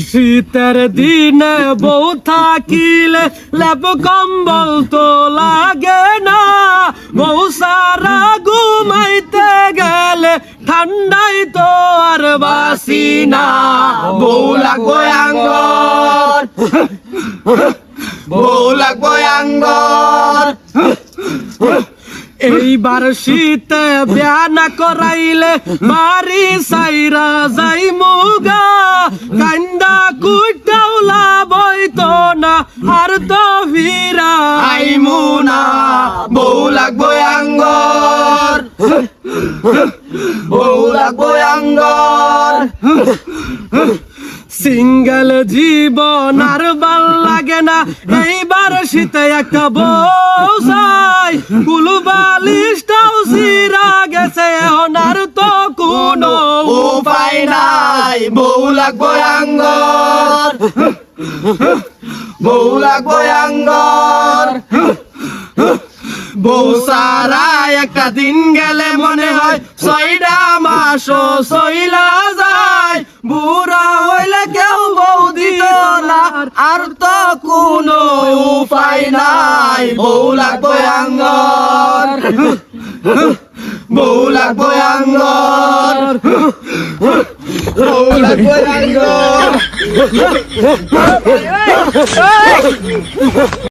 শীতের দিনে বউ থাকিলে লেপ কম্বল তো লাগে না, বউ সারা ঘুমাইতে গেলে ঠান্ডাই তো আর বাসি না। বউ লাগবো আঙ্গর, বউ লাগবো আঙ্গর। এইবার শীতে বিয়া না করাইলে বাড়ি সাইরা যাই মুগা, কান্দা কুটাও লাভ হইতো না আর তো ফিরা আইমু না। বউ লাগবো আঙ্গর, বউ লাগবো আঙ্গর। সিঙ্গেল জীবন আর ভাল লাগে না, এইবার শীতে একটা বউ চাই। কুলবালিশটাও ছিঁড়া গেছে, এখন আর তো কোনো উপায় নাই। বউ লাগবো আঙ্গর, বউ লাগবো আঙ্গর। বউ সারা একটা দিন গেলে মনে হয় 6টা মাসও চইলা যায়। বুড়া হইলে কেউ বউ দিত না, আর তো কোনো উপায় নাই। বউ লাগবো আঙ্গর, বউ লাগবো আঙ্গর, বউ লাগবো আঙ্গর।